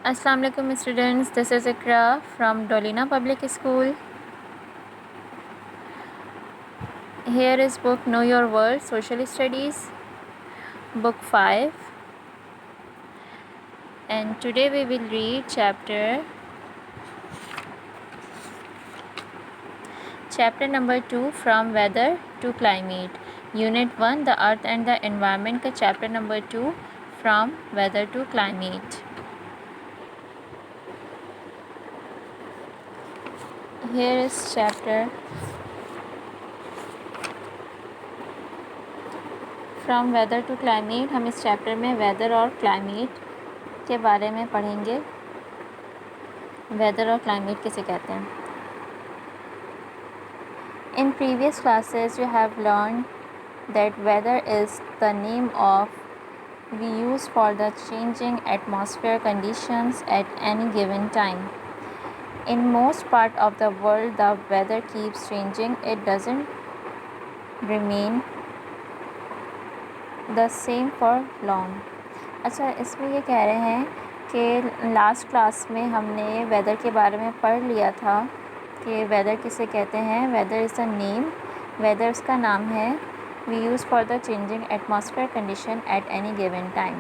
Assalamu alaikum students, this is Ikra from Dolina Public School. Here is book Know Your World Social Studies, book 5, and today we will read chapter number 2 from weather to climate. Unit 1 the earth and the environment का chapter number 2 from weather to climate. Here is chapter from weather to climate. हम इस chapter में weather और climate के बारे में पढ़ेंगे. Weather और क्लाइमेट किसे कहते हैं. In previous classes you have learn that whether is the name of we use for the changing atmosphere conditions at any given time. In most part of the world the weather keeps changing. It doesn't remain the same for long. अच्छा, इसमें ये कह रहे हैं कि last class में हमने weather के बारे में पढ़ लिया था कि वेदर किसे कहते हैं. Weather is the name, weather उसका नाम है. We use for the changing atmosphere condition at any given time.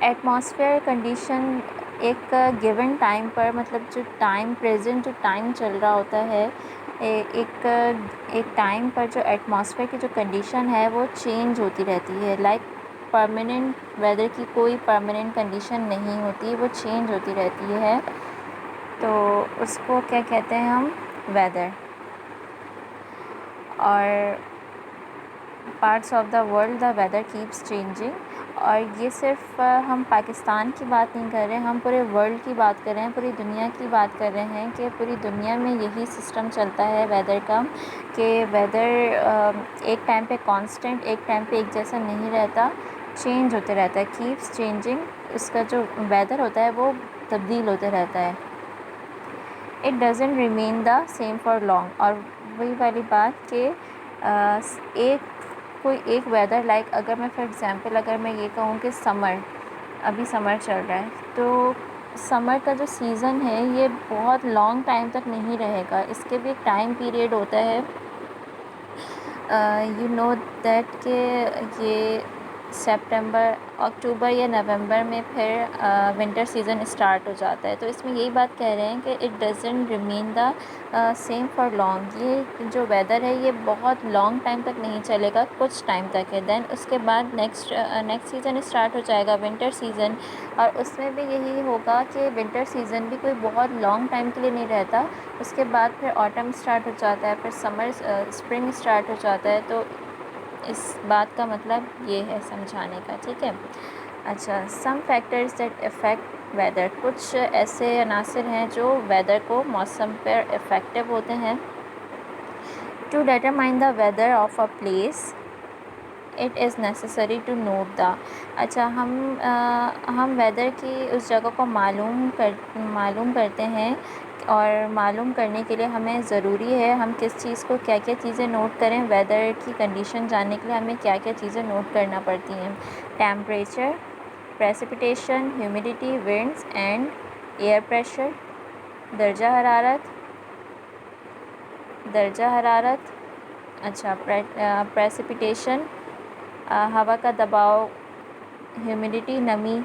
Atmosphere condition एक गिवन टाइम पर, मतलब जो टाइम प्रेजेंट जो टाइम चल रहा होता है, एक टाइम पर जो एटमॉस्फेयर की जो कंडीशन है वो चेंज होती रहती है. लाइक परमानेंट वेदर की कोई परमानेंट कंडीशन नहीं होती, वो चेंज होती रहती है. तो उसको क्या कहते हैं हम, वेदर. और parts of the world the weather keeps changing. और ये सिर्फ हम पाकिस्तान की बात नहीं कर रहे हैं, हम पूरे वर्ल्ड की बात कर रहे हैं, पूरी दुनिया की बात कर रहे हैं कि पूरी दुनिया में यही सिस्टम चलता है वेदर का, कि वेदर एक टाइम पे कांस्टेंट, एक टाइम पे एक जैसा नहीं रहता, चेंज होते रहता है. कीप्स चेंजिंग, उसका जो वेदर होता है वो तब्दील होते रहता है. It doesn't remain the same for long. और वही वाली बात कि कोई एक वेदर, लाइक अगर मैं फॉर एग्ज़ाम्पल अगर मैं ये कहूँ कि समर, अभी समर चल रहा है, तो समर का जो सीज़न है ये बहुत लॉन्ग टाइम तक नहीं रहेगा. इसके भी एक टाइम पीरियड होता है. यू नो दैट कि ये सितंबर, अक्टूबर या नवंबर में फिर विंटर सीज़न स्टार्ट हो जाता है. तो इसमें यही बात कह रहे हैं कि it doesn't remain the same for long. ये जो वेदर है ये बहुत लॉन्ग टाइम तक नहीं चलेगा, कुछ टाइम तक है. देन उसके बाद नेक्स्ट सीज़न स्टार्ट हो जाएगा, विंटर सीज़न. और उसमें भी यही होगा कि विंटर सीज़न भी कोई बहुत लॉन्ग टाइम के लिए नहीं रहता. उसके बाद फिर ऑटम स्टार्ट हो जाता है, फिर समर स्प्रिंग स्टार्ट हो जाता है. तो इस बात का मतलब ये है समझाने का. ठीक है. अच्छा, some factors that affect weather. कुछ ऐसे अनासर हैं जो वेदर को, मौसम पर इफ़ेक्टिव होते हैं. To determine the weather of a place it is necessary to note the. अच्छा, हम वेदर की उस जगह को मालूम करते हैं. और मालूम करने के लिए हमें ज़रूरी है हम किस चीज़ को, क्या क्या चीज़ें नोट करें. वेदर की कंडीशन जानने के लिए हमें क्या क्या चीज़ें नोट करना पड़ती हैं. Temperature, precipitation, humidity, winds and air pressure. दर्जा हरारत. अच्छा, प्रेसिपिटेशन हवा का दबाव, ह्यूमिडिटी नमी,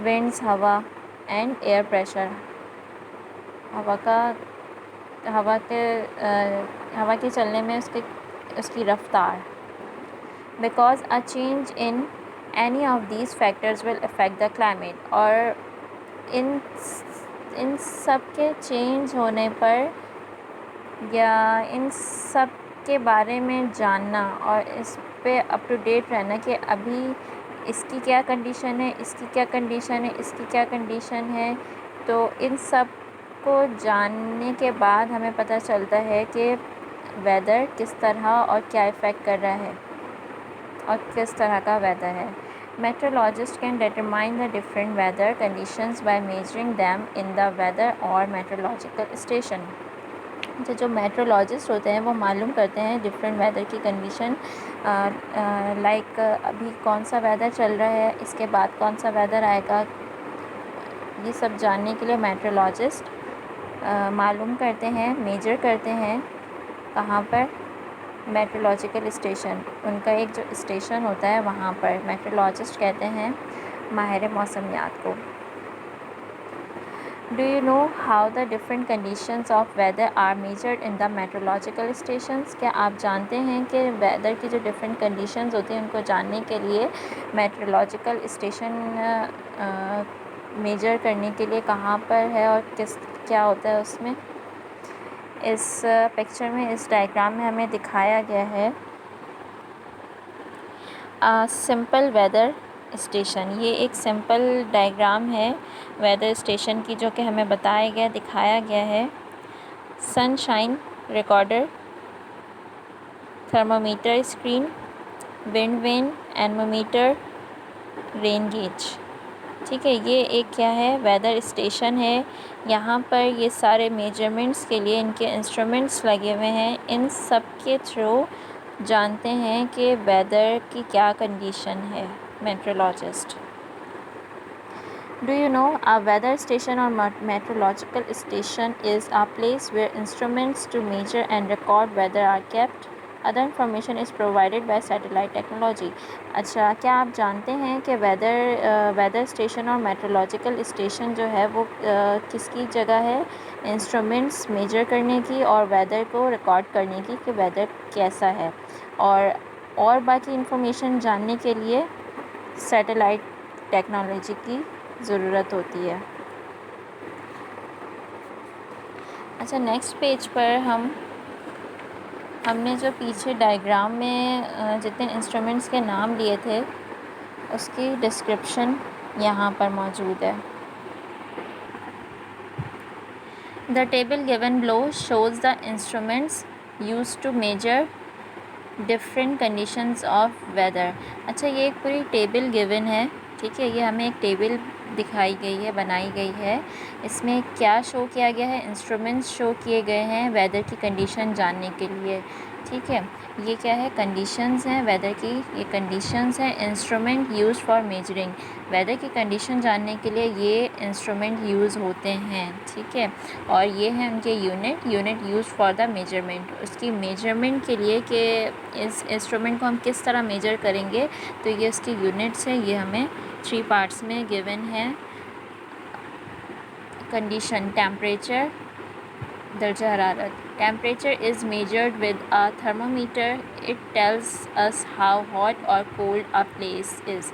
विंड्स हवा, एंड एयर प्रेशर हवा के चलने में उसकी रफ्तार. Because a change in any of these factors will affect the climate. और इन सब के चेंज होने पर या इन सब के बारे में जानना और इस पे अप टू डेट रहना कि अभी इसकी क्या कंडीशन है, इसकी क्या कंडीशन है, इसकी क्या कंडीशन है. तो इन सब को जानने के बाद हमें पता चलता है कि वेदर किस तरह और क्या इफ़ेक्ट कर रहा है और किस तरह का वेदर है. Meteorologist can determine the different weather conditions by measuring them in the weather और मेट्रोलॉजिकल स्टेशन. जो मेट्रोलॉजिस्ट होते हैं वो मालूम करते हैं डिफरेंट वेदर की कंडीशन. लाइक अभी कौन सा वेदर चल रहा है, इसके बाद कौन सा वेदर आएगा, ये सब जानने के लिए मेट्रोलॉजिस्ट मालूम करते हैं, मेजर करते हैं कहाँ पर, मेट्रोलॉजिकल स्टेशन, उनका एक जो स्टेशन होता है वहाँ पर मेट्रोलॉजिस्ट कहते हैं माहिर मौसमियात को। Do you know how the different conditions of weather are measured in the meteorological stations? क्या आप जानते हैं कि वेदर की जो डिफरेंट कंडीशंस होती हैं उनको जानने के लिए मेट्रोलॉजिकल स्टेशन मेजर करने के लिए कहाँ पर है और क्या होता है उसमें? इस पिक्चर में, इस डायग्राम में हमें दिखाया गया है सिंपल वेदर स्टेशन। ये एक सिंपल डायग्राम है वेदर स्टेशन की जो कि हमें बताया गया, दिखाया गया है। Sunshine recorder, thermometer screen, wind vane, anemometer, rain gauge. ठीक है, ये एक क्या है, वेदर स्टेशन है। यहाँ पर ये सारे मेजरमेंट्स के लिए इनके इंस्ट्रूमेंट्स लगे हुए हैं। इन सब के थ्रू जानते हैं कि वेदर की क्या कंडीशन है meteorologist. Do you know a weather station और meteorological station is a place where instruments to measure and record weather are kept. Other information is provided by satellite technology. अच्छा, क्या आप जानते हैं कि वेदर स्टेशन और meteorological station जो है वो किसकी जगह है? इंस्ट्रूमेंट्स मेजर करने की और वेदर को रिकॉर्ड करने की कि वेदर कैसा है। और बाकी इंफॉर्मेशन जानने के लिए सैटेलाइट टेक्नोलॉजी की ज़रूरत होती है। अच्छा, नेक्स्ट पेज पर हमने जो पीछे डायग्राम में जितने इंस्ट्रूमेंट्स के नाम लिए थे उसकी डिस्क्रिप्शन यहाँ पर मौजूद है। The table given below shows the instruments used to measure different conditions of weather। अच्छा, ये एक पूरी टेबल गिवन है, ठीक है। ये हमें एक टेबल दिखाई गई है, बनाई गई है। इसमें क्या शो किया गया है? इंस्ट्रूमेंट्स शो किए गए हैं वेदर की कंडीशन जानने के लिए, ठीक है। ये क्या है? कंडीशंस हैं वेदर की, ये कंडीशंस हैं। Instrument use for measuring, weather की कंडीशन जानने के लिए ये इंस्ट्रूमेंट यूज़ होते हैं, ठीक है। और ये हैं उनके unit use for the measurement, उसकी मेजरमेंट के लिए कि इस इंस्ट्रूमेंट को हम किस तरह मेजर करेंगे, तो ये उसकी यूनिट्स हैं। ये हमें 3 पार्ट्स में गिवन है। कंडीशन, टेम्परेचर, दर्जा हरारत। Temperature is measured with a thermometer, it tells us how hot और cold a place is.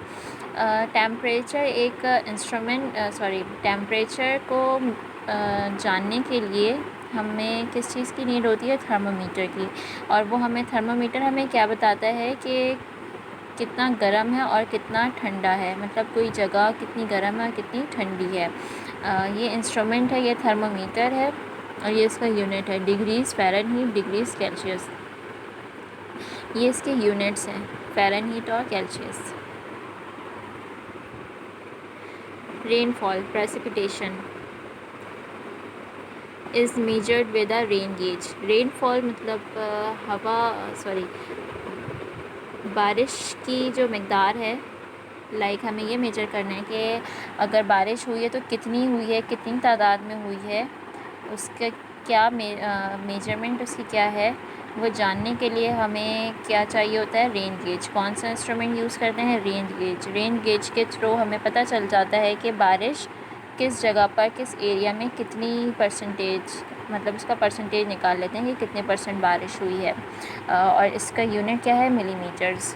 Temperature एक टेम्परेचर को जानने के लिए हमें किस चीज़ की नीड होती है? थर्मामीटर की। और वो थर्मामीटर हमें क्या बताता है कि कितना गर्म है और कितना ठंडा है, मतलब कोई जगह कितनी गर्म है और कितनी ठंडी है। ये इंस्ट्रूमेंट है, ये थर्मामीटर है और ये इसका यूनिट है डिग्रीज़ फ़ारेनहीट, डिग्रीज़ सेल्सियस। ये इसके यूनिट्स हैं, फ़ारेनहीट और Celsius. Rainfall, precipitation is measured with a rain gauge. Rainfall मतलब बारिश की जो मकदार है, लाइक हमें ये मेजर करना है कि अगर बारिश हुई है तो कितनी हुई है, कितनी तादाद में हुई है, उसका क्या मेजरमेंट उसकी क्या है, वो जानने के लिए हमें क्या चाहिए होता है? Rain gauge. कौन सा इंस्ट्रूमेंट यूज़ करते हैं? Rain gauge. रेन गेज के थ्रू हमें पता चल जाता है कि बारिश किस जगह पर, किस एरिया में कितनी परसेंटेज, मतलब उसका परसेंटेज निकाल लेते हैं कि कितने % बारिश हुई है। और इसका यूनिट क्या है? Millimetres.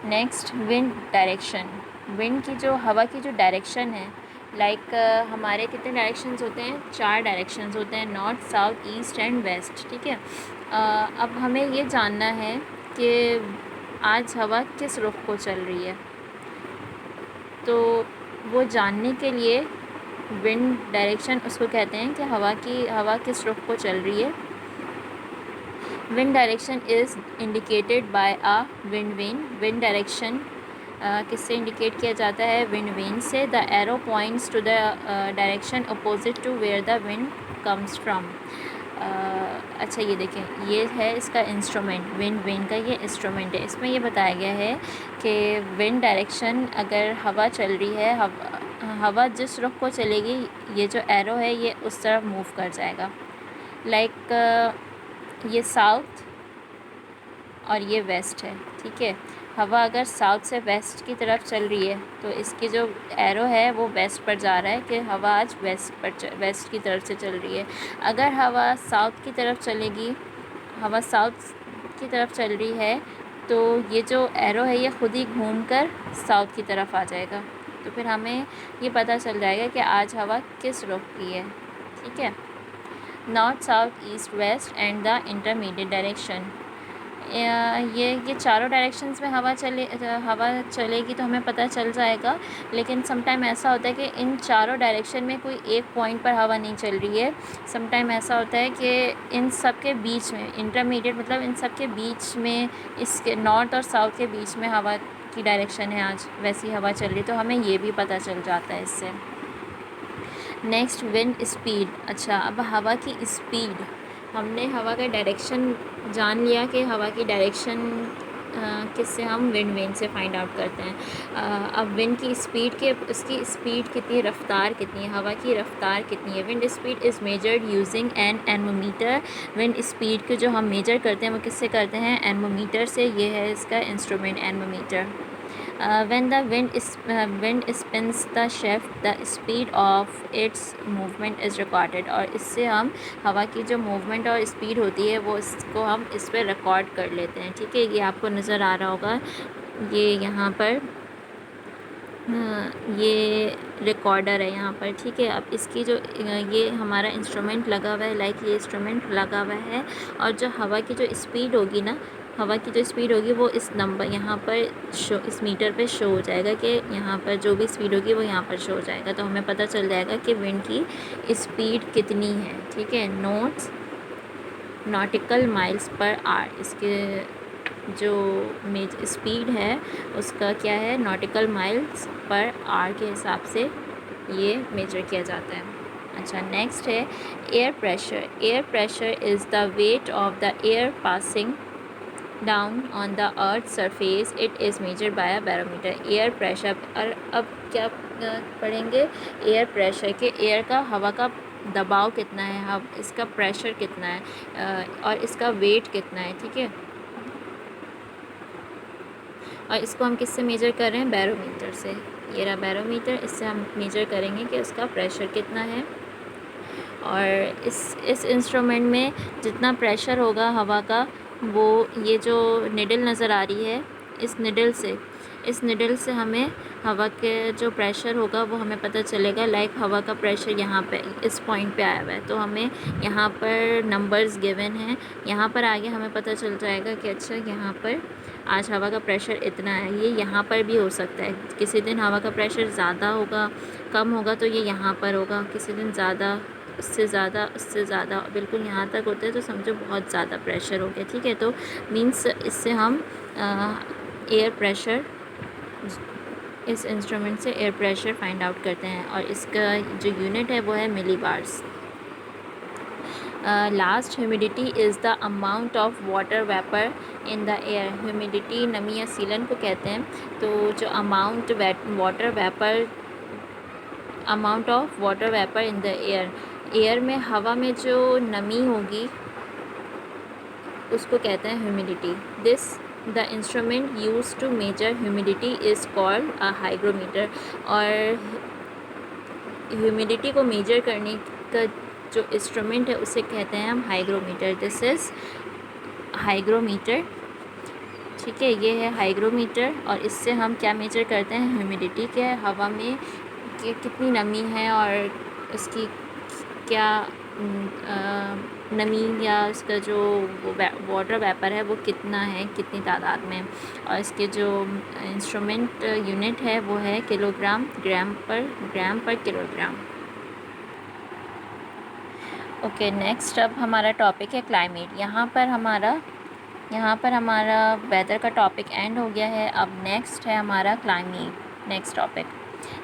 Next, wind direction. Wind की जो, हवा की जो डायरेक्शन है, लाइक हमारे कितने डायरेक्शंस होते हैं? 4 डायरेक्शंस होते हैं, north, south, east and west, ठीक है। अब हमें ये जानना है कि आज हवा किस रुख को चल रही है, तो वो जानने के लिए विंड डायरेक्शन उसको कहते हैं कि हवा किस रुख को चल रही है। Wind direction is indicated by a wind vane. Wind direction किससे इंडिकेट किया जाता है? विंड वेन से। The arrow points to the direction opposite to where the wind comes from. अच्छा, ये देखें, ये है इसका इंस्ट्रूमेंट, विंड वेन का ये इंस्ट्रूमेंट है। इसमें ये बताया गया है कि विंड डायरेक्शन, अगर हवा चल रही है, हवा जिस रुख को चलेगी, ये जो एरो है ये उस तरफ मूव कर जाएगा। लाइक ये साउथ और ये वेस्ट है, ठीक है। हवा अगर साउथ से वेस्ट की तरफ चल रही है तो इसकी जो एरो है वो वेस्ट पर जा रहा है कि हवा आज वेस्ट की तरफ से चल रही है। अगर हवा साउथ की तरफ चलेगी, हवा साउथ की तरफ चल रही है तो ये जो एरो है ये ख़ुद ही घूमकर साउथ की तरफ आ जाएगा। तो फिर हमें ये पता चल जाएगा कि आज हवा किस रुख की है, ठीक है। North, south, east, west and the intermediate direction, ये चारों डायरेक्शंस में हवा चलेगी तो हमें पता चल जाएगा। लेकिन समटाइम ऐसा होता है कि इन चारों डायरेक्शन में कोई एक पॉइंट पर हवा नहीं चल रही है। समटाइम ऐसा होता है कि इन सब के बीच में, इंटरमीडिएट मतलब इन सब के बीच में, इसके नॉर्थ और साउथ के बीच में हवा की डायरेक्शन है आज, वैसी हवा चल रही, तो हमें ये भी पता चल जाता है इससे। Next, wind speed. अच्छा, अब हवा की स्पीड, हमने हवा का डायरेक्शन जान लिया कि हवा की डायरेक्शन किससे, हम विंड से फाइंड आउट करते हैं। अब विंड की स्पीड के, उसकी स्पीड कितनी, रफ़्तार कितनी है, हवा की रफ़्तार कितनी है। Wind speed is measured using an anemometer. Wind speed के जो हम मेजर करते हैं वो किससे करते हैं, एनमोमीटर से। ये है इसका instrument, एनमोमीटर। When the wind spins the shaft, the speed of its movement is recorded। और इससे हम हवा की जो मूवमेंट और स्पीड होती है वो इसको हम इस पर रिकॉर्ड कर लेते हैं, ठीक है। ये आपको नज़र आ रहा होगा, ये यहाँ पर ये रिकॉर्डर है यहाँ पर, ठीक है। अब इसकी जो ये हमारा इंस्ट्रूमेंट लगा हुआ है, लाइक ये इंस्ट्रूमेंट लगा हुआ है, और जो हवा की जो स्पीड होगी ना, हवा की जो स्पीड होगी वो इस नंबर यहाँ पर शो, इस मीटर पे शो हो जाएगा कि यहाँ पर जो भी स्पीड होगी वो यहाँ पर शो हो जाएगा। तो हमें पता चल जाएगा कि विंड की स्पीड कितनी है, ठीक है। Notes, nautical miles per hour, इसके जो स्पीड है उसका क्या है, नॉटिकल माइल्स पर आवर के हिसाब से ये मेजर किया जाता है। अच्छा, नेक्स्ट है air pressure. Air pressure is the weight of the air passing down on the earth surface. It is measured by a barometer. Air pressure, और अब क्या पढ़ेंगे, एयर प्रेशर के, एयर का, हवा का दबाव कितना है, इसका प्रेशर कितना है, और इसका वेट कितना है, ठीक है। और इसको हम किससे मेजर कर रहे हैं, बैरोमीटर से। ये रहा बैरोमीटर, इससे हम मेजर करेंगे कि उसका प्रेशर कितना है। और इस इंस्ट्रूमेंट में जितना प्रेशर होगा हवा का, वो ये जो निडल नज़र आ रही है, इस निडल से हमें हवा के जो प्रेशर होगा वो हमें पता चलेगा। लाइक हवा का प्रेशर यहाँ पे इस पॉइंट पे आया हुआ है, तो हमें यहाँ पर नंबर्स गिवन हैं, यहाँ पर आगे हमें पता चल जाएगा कि अच्छा यहाँ पर आज हवा का प्रेशर इतना है। ये यहाँ पर भी हो सकता है, किसी दिन हवा का प्रेशर ज़्यादा होगा, कम होगा तो ये यहाँ पर होगा, किसी दिन ज़्यादा, उससे ज़्यादा बिल्कुल यहाँ तक होता है तो समझो बहुत ज़्यादा प्रेशर हो गया, ठीक है। तो मीन्स इससे हम एयर प्रेशर, इस इंस्ट्रूमेंट से एयर प्रेशर फाइंड आउट करते हैं, और इसका जो यूनिट है वो है millibars. Last, humidity is the amount of water vapour in the air. Humidity नमी या सीलन को कहते हैं। तो जो amount of water vapour in the air में, हवा में जो नमी होगी उसको कहते हैं humidity. The instrument use to measure humidity is called a hygrometer. और ह्यूमिडिटी को मेजर करने का जो इंस्ट्रूमेंट है उसे कहते हैं हम हाइग्रोमीटर। दिस इज़ हाइग्रोमीटर, ठीक है। ये है हाइग्रोमीटर, और इससे हम क्या मेजर करते हैं, ह्यूमिडिटी के, हवा में कितनी नमी है और उसकी क्या नमी या उसका जो वाटर वेपर है वो कितना है, कितनी तादाद में। और इसके जो इंस्ट्रूमेंट यूनिट है वो है किलोग्राम, ग्राम पर किलोग्राम। ओके, नेक्स्ट अब हमारा टॉपिक है क्लाइमेट। यहाँ पर हमारा वेदर का टॉपिक एंड हो गया है। अब नेक्स्ट है हमारा climate, next topic.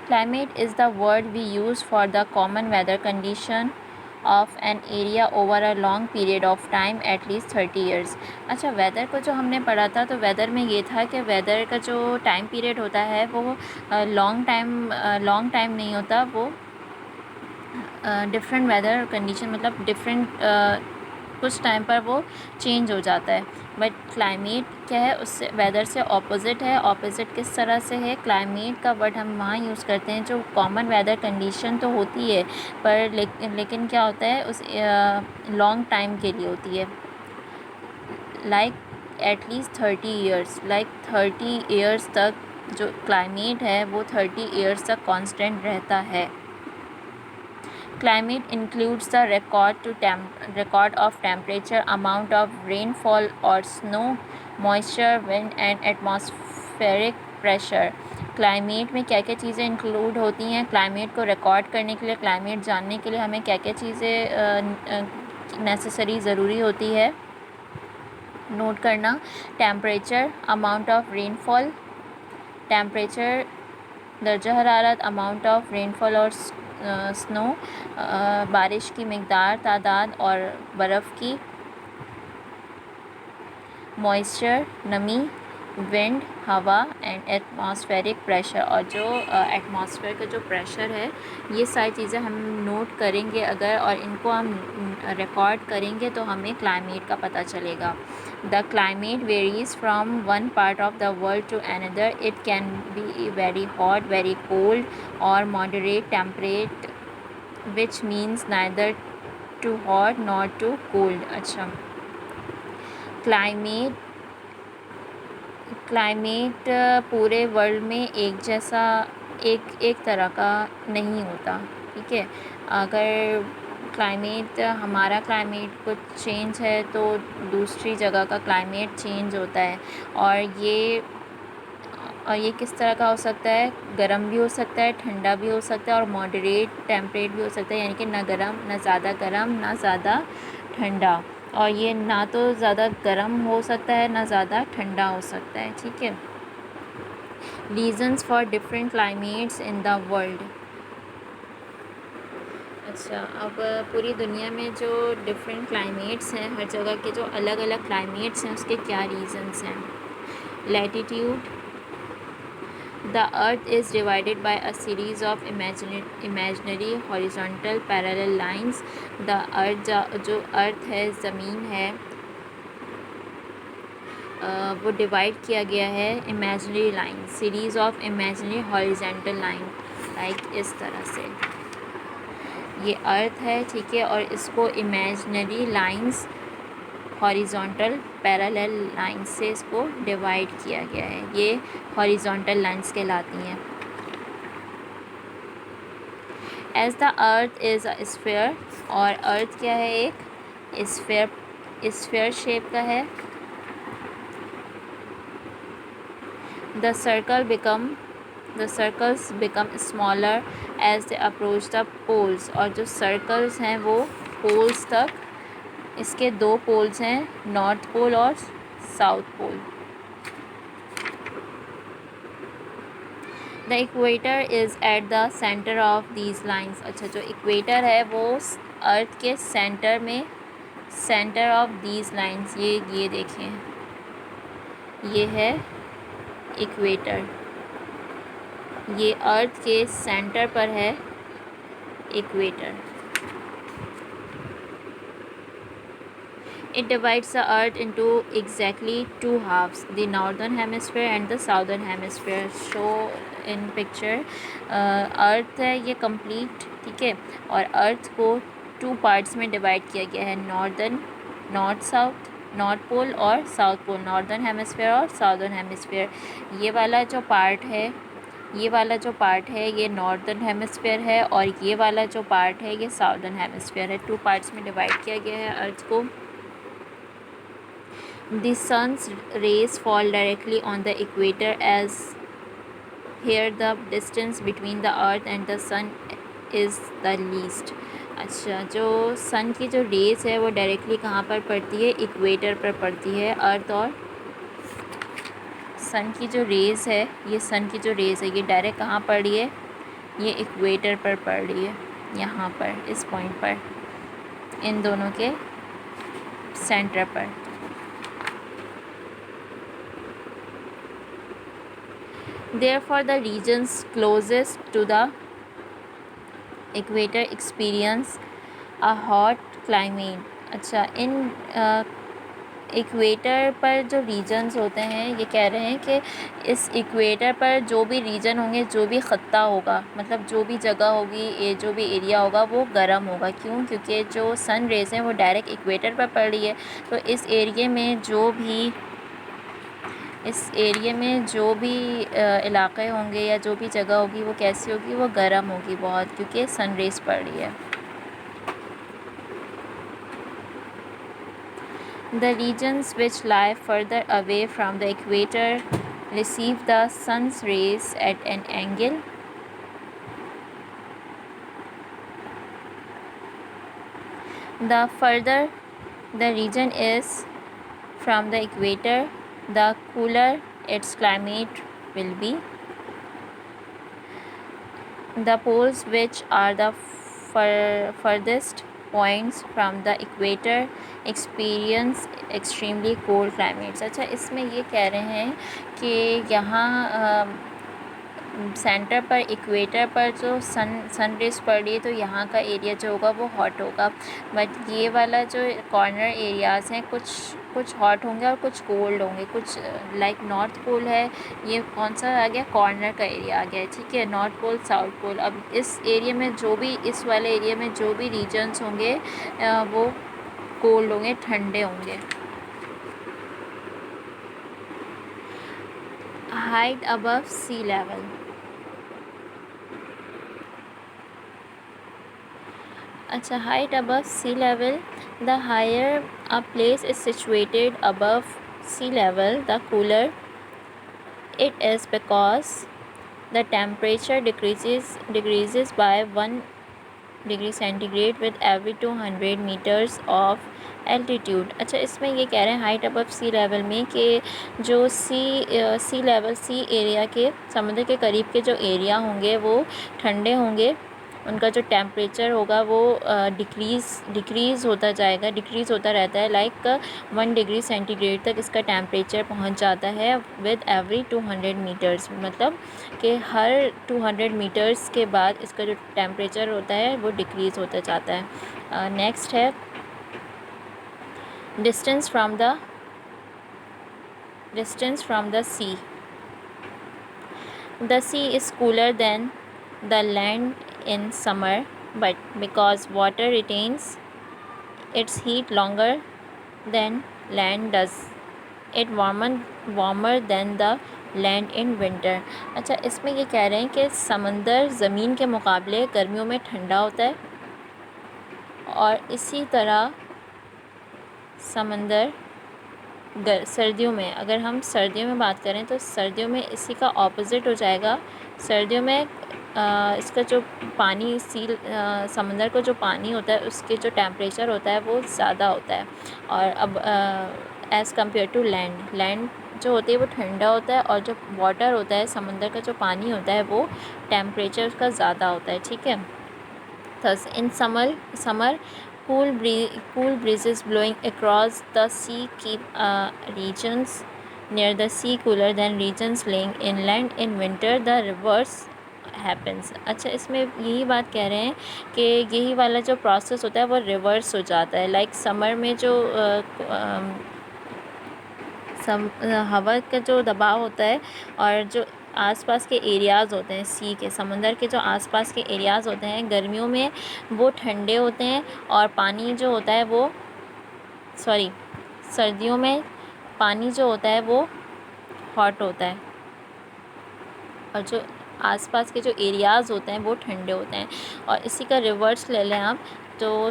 Climate is the word we use for the common weather condition of an area over a long period of time at least 30 years. अच्छा, वेदर को जो हमने पढ़ा था तो वेदर में ये था कि वेदर का जो टाइम पीरियड होता है वो लॉन्ग टाइम नहीं होता, वो डिफरेंट वेदर कंडीशन मतलब डिफरेंट कुछ टाइम पर वो चेंज हो जाता है। बट क्लाइमेट क्या है, उससे वेदर से ऑपोजिट है। ऑपोजिट किस तरह से है? क्लाइमेट का वर्ड हम वहाँ यूज़ करते हैं जो कॉमन वेदर कंडीशन तो होती है, पर लेकिन क्या होता है उस लॉन्ग टाइम के लिए होती है, like at least 30 years, like 30 years तक जो क्लाइमेट है वो 30 ईयर्स तक कांस्टेंट रहता है। Climate includes the record of temperature, amount of rainfall or snow, moisture, wind and atmospheric pressure. Climate में क्या क्या चीज़ें इंक्लूड होती हैं? क्लाइमेट को रिकॉर्ड करने के लिए, क्लाइमेट जानने के लिए हमें क्या क्या चीज़ें नेसेसरी ज़रूरी होती है नोट करना। Temperature, amount of rainfall, temperature दर्जा हरारत, अमाउंट ऑफ रेनफॉल और स्नो बारिश की मकदार, तादाद और बर्फ़ की, मॉइस्चर नमी, विंड हवा एंड एटमॉस्फेरिक प्रेशर, और जो एटमॉस्फेयर का जो प्रेशर है, ये सारी चीज़ें हम नोट करेंगे अगर, और इनको हम रिकॉर्ड करेंगे तो हमें क्लाइमेट का पता चलेगा। The climate varies from one part of the world to another. It can be very hot, very cold और moderate temperate, which means neither too hot nor too cold. अच्छा, क्लाइमेट पूरे world में एक जैसा एक तरह का नहीं होता, ठीक है। अगर क्लाइमेट हमारा क्लाइमेट कुछ चेंज है तो दूसरी जगह का क्लाइमेट चेंज होता है, और ये किस तरह का हो सकता है? गर्म भी हो सकता है, ठंडा भी हो सकता है और मॉडरेट टेम्परेट भी हो सकता है, यानी कि ना ज़्यादा गर्म ना ज़्यादा ठंडा, और ये ना तो ज़्यादा गर्म हो सकता है ना ज़्यादा ठंडा हो सकता है, ठीक है। Reasons for different climates in the world. अच्छा, अब पूरी दुनिया में जो डिफरेंट क्लाइमेट्स हैं, हर जगह के जो अलग अलग क्लाइमेट्स हैं उसके क्या रीजन्स हैं? Latitude, the earth is divided by a series of imaginary horizontal parallel lines. the earth जो अर्थ है, ज़मीन है, वो डिवाइड किया गया है imaginary line, series of imaginary horizontal line, like इस तरह से ये अर्थ है, ठीक है, और इसको imaginary lines horizontal parallel line से इसको डिवाइड किया गया है। ये हॉरिजॉन्टल लाइंस कहलाती हैं। As the earth is a sphere, और अर्थ क्या है? एक स्फीयर शेप का है। The circles become smaller as they approach the poles, और जो सर्कल्स हैं वो पोल्स तक, इसके दो पोल्स हैं, नॉर्थ पोल और south pole. The equator is at the centre of these lines. अच्छा, जो इक्वेटर है वो अर्थ के सेंटर में, सेंटर ऑफ दीज लाइन्स, ये देखें, ये है इक्वेटर, ये अर्थ के सेंटर पर है equator. It divides the earth into exactly two halves, the northern hemisphere and the southern hemisphere. Show in picture. अर्थ है ये कंप्लीट, ठीक है, और अर्थ को टू पार्ट्स में डिवाइड किया गया है, नॉर्थ साउथ, नॉर्थ पोल और साउथ पोल, नॉर्दर्न हेमिस्फेयर और साउदर्न हेमिस्फेयर। ये वाला जो पार्ट है ये नॉर्दर्न हेमिस्फेयर है, और ये वाला जो पार्ट है ये साउदर्न हेमिस्फेयर है। टू पार्ट्स में डिवाइड किया गया है अर्थ को। The sun's rays fall directly on the equator, as here the distance between the earth and the sun is the least. अच्छा, जो सन की जो रेस है वो डायरेक्टली कहाँ पर पड़ती है? इक्वेटर पर पड़ती है। अर्थ और सन की जो रेस है, ये डायरेक्ट कहाँ पड़ रही है? ये इक्वेटर पर पड़ रही है, यहाँ पर, इस पॉइंट पर। इन दोनों के सेंटर पर। Therefore, the regions closest to the equator experience a hot climate। अच्छा, इन इक्वेटर पर जो रीजन्स होते हैं, ये कह रहे हैं कि इस इक्वेटर पर जो भी रीजन होंगे, जो भी ख़त्ता होगा, मतलब जो भी जगह होगी, ये जो भी एरिया होगा वो गर्म होगा। क्यों? क्योंकि जो सन रेज़ हैं वो डायरेक्ट इक्वेटर पर पड़ रही है। तो इस एरिए में जो भी इलाक़े होंगे या जो भी जगह होगी वो कैसी होगी? वो गर्म होगी बहुत, क्योंकि सन रेज़ पड़ रही है। The regions which lie further away from the equator receive the sun's rays at an angle the further the region is from the equator, the cooler its climate will be. The poles, which are the furthest points from the equator, experience extremely cold climates। अच्छा, इसमें ये कह रहे हैं कि यहाँ centre पर, equator पर जो सन रेज़ पड़ रही है, तो यहाँ का एरिया जो होगा वो हॉट होगा। बट ये वाला जो कॉर्नर एरियाज़ हैं, कुछ हॉट होंगे और कुछ कोल्ड होंगे। कुछ लाइक नॉर्थ पोल है, ये कौन सा आ गया? कॉर्नर का एरिया आ गया है, ठीक है। North pole, south pole. अब इस एरिया में जो भी, इस वाले एरिया में जो भी रीजन्स होंगे वो कोल्ड होंगे, ठंडे होंगे। Height above sea level. अच्छा, height above sea level, the higher a place is situated above sea level, the cooler it is, because the temperature decreases by 1 degree centigrade with every 200 meters of altitude. अच्छा, इसमें ये कह रहे हैं height above sea level में कि जो सी level, सी area के, समुद्र के करीब के जो एरिया होंगे वो ठंडे होंगे, उनका जो टेम्परेचर होगा वो डिक्रीज़ होता जाएगा, डिक्रीज़ होता रहता है। लाइक 1 डिग्री सेंटीग्रेड तक इसका टेम्परेचर पहुंच जाता है विद एवरी 200 मीटर्स। मतलब कि हर 200 मीटर्स के बाद इसका जो टेम्परेचर होता है वो डिक्रीज़ होता जाता है। नेक्स्ट है distance from the sea. The sea is cooler than the land in summer, but because water retains its heat longer than land does, it warmer than the land in winter। अच्छा, इसमें ये कह रहे हैं कि समंदर ज़मीन के मुकाबले गर्मियों में ठंडा होता है, और इसी तरह समंदर सर्दियों में, अगर हम सर्दियों में बात करें तो सर्दियों में इसी का ऑपोज़िट हो जाएगा। सर्दियों में इसका जो पानी, समंदर को जो पानी होता है उसके जो टेम्परेचर होता है वो ज़्यादा होता है, और अब एज़ कम्पेयर टू लैंड जो होती है वो ठंडा होता है, और जो वाटर होता है, समंदर का जो पानी होता है वो टेम्परेचर उसका ज़्यादा होता है, ठीक है। Thus, in summer, cool breezes blowing across the sea keep regions near the sea cooler than regions laying inland। In winter, the reverse happens। अच्छा, इसमें यही बात कह रहे हैं कि यही वाला जो प्रोसेस होता है वो रिवर्स हो जाता है। लाइक समर में जो हवा का जो दबाव होता है, और जो आसपास के एरियाज़ होते हैं, सी के, समंदर के जो आसपास के एरियाज़ होते हैं, गर्मियों में वो ठंडे होते हैं, और पानी जो होता है वो सर्दियों में पानी जो होता है वो हॉट होता है, और जो आसपास के जो एरियाज़ होते हैं वो ठंडे होते हैं। और इसी का रिवर्स ले लें आप, तो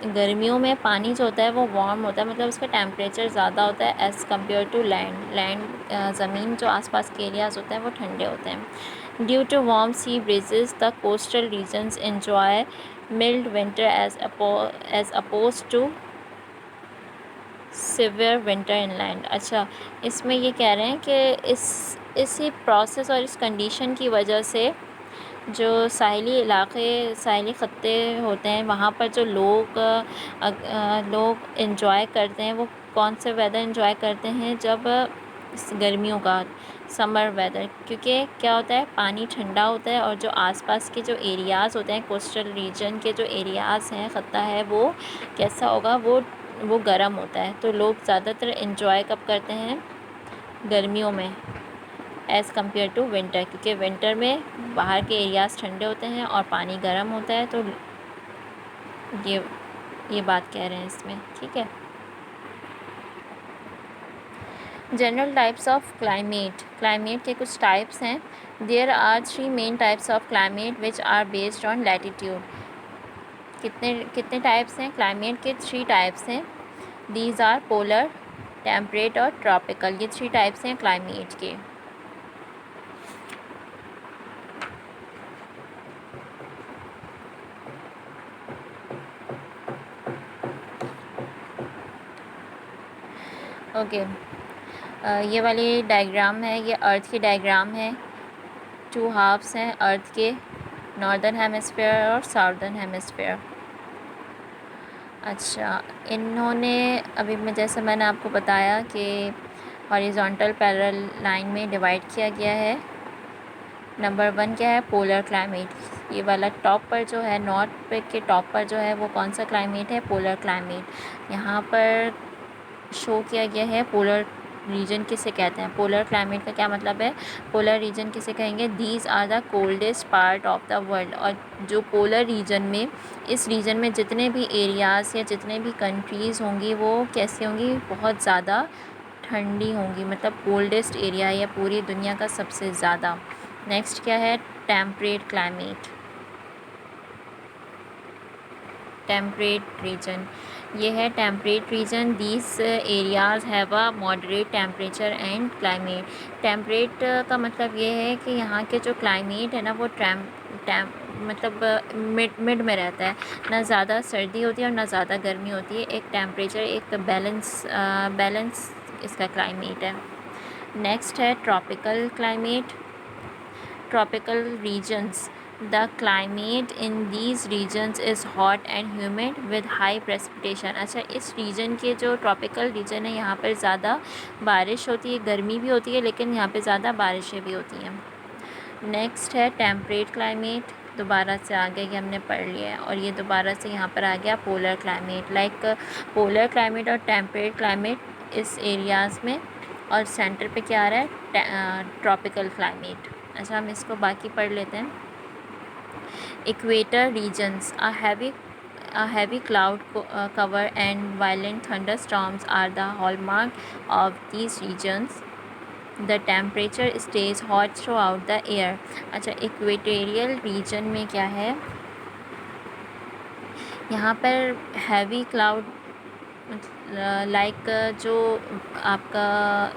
गर्मियों में पानी जो होता है वो वार्म होता है, मतलब उसका टेम्परेचर ज़्यादा होता है एज़ कम्पेयर टू लैंड ज़मीन जो आसपास के एरियाज़ होते हैं वो ठंडे होते हैं। Due to warm sea breezes, the coastal regions enjoy mild winter as oppose to severe winter inland. अच्छा, इसमें ये कह रहे हैं कि इसी प्रोसेस और इस कंडीशन की वजह से जो साहिली इलाक़े, साहिली ख़त्ते होते हैं, वहाँ पर जो लोग एंजॉय करते हैं, वो कौन से वेदर एंजॉय करते हैं? जब गर्मियों का समर वेदर, क्योंकि क्या होता है, पानी ठंडा होता है और जो आसपास के जो एरियाज़ होते हैं, कोस्टल रीजन के जो एरियाज़ हैं, ख़त्ता है, वो कैसा होगा, वो गर्म होता है। तो लोग ज़्यादातर एंजॉय कब करते हैं? गर्मियों में, एज़ कम्पेयर टू विंटर, क्योंकि विंटर में बाहर के एरियाज़ ठंडे होते हैं और पानी गर्म होता है। तो ये ये बात कह रहे हैं इसमें, ठीक है। General types of climate, climate के कुछ टाइप्स हैं। There are 3 main types of climate which are based on latitude. कितने कितने टाइप्स हैं? क्लाइमेट के 3 टाइप्स हैं। दीज आर पोलर, टेम्परेट और ट्रॉपिकल। ये 3 टाइप्स हैं क्लाइमेट के। ओके, ये वाली डायग्राम है, ये अर्थ की डायग्राम है। 2 हाफ्स हैं अर्थ के, नॉर्दर्न हेमिस्फीयर और साउदर्न हेमिस्फीयर। अच्छा, इन्होंने अभी मैं जैसे मैंने आपको बताया कि हॉरिजॉन्टल पैरेलल लाइन में डिवाइड किया गया है। नंबर 1 क्या है? Polar climate. ये वाला टॉप पर जो है, नॉर्थ पे के टॉप पर जो है, वो कौन सा क्लाइमेट है? Polar climate. यहाँ पर शो किया गया है पोलर रीजन किसे कहते हैं। पोलर क्लाइमेट का क्या मतलब है? पोलर रीजन किसे कहेंगे? These are the coldest part of the world. और जो पोलर रीजन में, इस रीजन में जितने भी एरियाज़ या जितने भी कंट्रीज़ होंगी, वो कैसी होंगी? बहुत ज़्यादा ठंडी होंगी, मतलब कोल्डेस्ट एरिया है पूरी दुनिया का सबसे ज़्यादा। नेक्स्ट क्या है? Temperate climate, temperate region. ये है temperate region. These areas have a moderate temperature and climate. Temperate का मतलब ये है कि यहाँ के जो क्लाइमेट है ना, वो मतलब मिड में रहता है, ना ज़्यादा सर्दी होती है और ना ज़्यादा गर्मी होती है। एक टेम्परेचर, एक बैलेंस इसका क्लाइमेट है। नेक्स्ट है tropical climate, tropical regions. The climate in these regions is hot and humid with high precipitation. अच्छा, इस रीजन के जो ट्रॉपिकल रीजन है, यहाँ पर ज़्यादा बारिश होती है, गर्मी भी होती है, लेकिन यहाँ पे ज़्यादा बारिशें भी होती हैं। नेक्स्ट है टेम्परेट क्लाइमेट। दोबारा से आ गया, ये हमने पढ़ लिया है, और ये दोबारा से यहाँ पर आ गया polar climate. Like polar climate और टेम्परेट क्लाइमेट इस एरियाज़ में, और सेंटर पे क्या आ रहा है? Tropical climate. अच्छा, हम इसको बाकी पढ़ लेते हैं। Equator regions, a heavy cloud cover and violent thunderstorms are the hallmark of these regions. The temperature stays hot throughout the year. अच्छा, इक्वेटोरियल रीजन में क्या है? यहाँ पर हैवी क्लाउड, लाइक जो आपका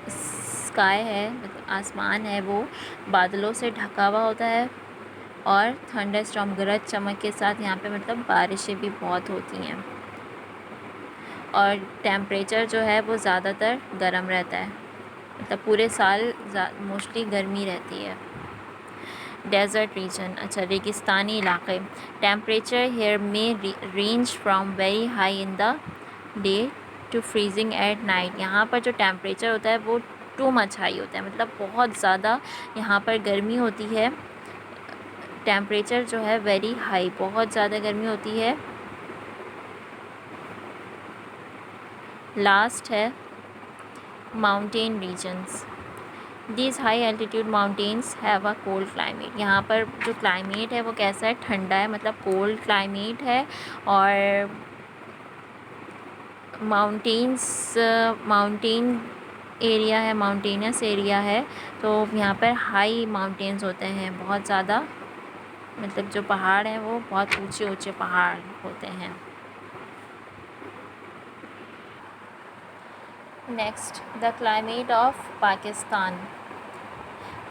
स्काई है, मतलब आसमान है, वो बादलों से ढका हुआ होता है, और थंडर स्टॉर्म, गरज चमक के साथ यहाँ पे मतलब बारिशें भी बहुत होती हैं, और टेम्परेचर जो है वो ज़्यादातर गर्म रहता है, मतलब पूरे साल मोस्टली गर्मी रहती है। डेज़र्ट रीजन, अच्छा, रेगिस्तानी इलाक़े। टेम्परेचर हेयर में range from very high in the day to freezing at night. यहाँ पर जो टेम्परेचर होता है वो टू मच हाई होता है, मतलब बहुत ज़्यादा यहाँ पर गर्मी होती है। टेम्परेचर जो है वेरी हाई, बहुत ज़्यादा गर्मी होती है। लास्ट है mountain regions. These high altitude mountains have a cold climate. यहाँ पर जो क्लाइमेट है वो कैसा है? ठंडा है, मतलब कोल्ड क्लाइमेट है। और माउंटेन एरिया है, माउंटेनस एरिया है, तो यहाँ पर हाई माउंटेन्स होते हैं, बहुत ज़्यादा, मतलब जो पहाड़ हैं वो बहुत ऊंचे ऊंचे पहाड़ होते हैं। Next, the climate of Pakistan.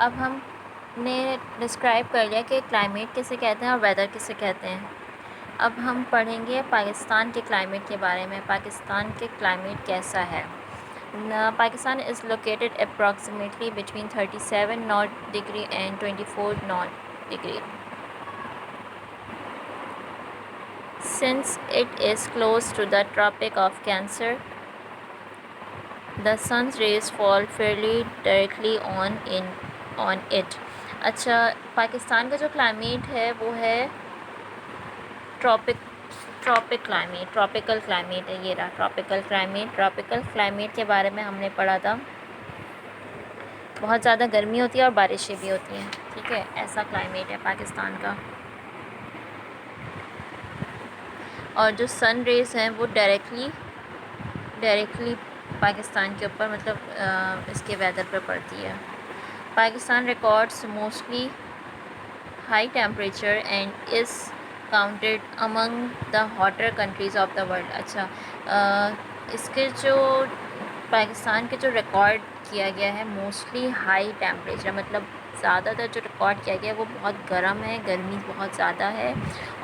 अब हमने डिस्क्राइब कर लिया कि क्लाइमेट किसे कहते हैं और वेदर किसे कहते हैं। अब हम पढ़ेंगे पाकिस्तान के क्लाइमेट के बारे में। पाकिस्तान के क्लाइमेट कैसा है? Pakistan is located approximately between 37 north degree and 24 north degree. Since it is close to the Tropic of Cancer, the sun's rays fall fairly directly on it. अच्छा, पाकिस्तान का जो क्लाइमेट है वो है ट्रॉपिकल क्लाइमेट है। ये रहा ट्रॉपिकल क्लाइमेट के बारे में हमने पढ़ा था। बहुत ज़्यादा गर्मी होती है और बारिशें भी होती हैं, ठीक है, ऐसा क्लाइमेट है पाकिस्तान का। और जो सन रेज़ हैं वो डायरेक्टली पाकिस्तान के ऊपर मतलब इसके वेदर पर पड़ती है। Pakistan records mostly high temperature and is counted among the hotter countries of the world. अच्छा, इसके जो पाकिस्तान के जो रिकॉर्ड किया गया है मोस्टली हाई टेम्परेचर, मतलब ज़्यादातर जो रिकॉर्ड किया गया है वो बहुत गर्म है, गर्मी बहुत ज़्यादा है।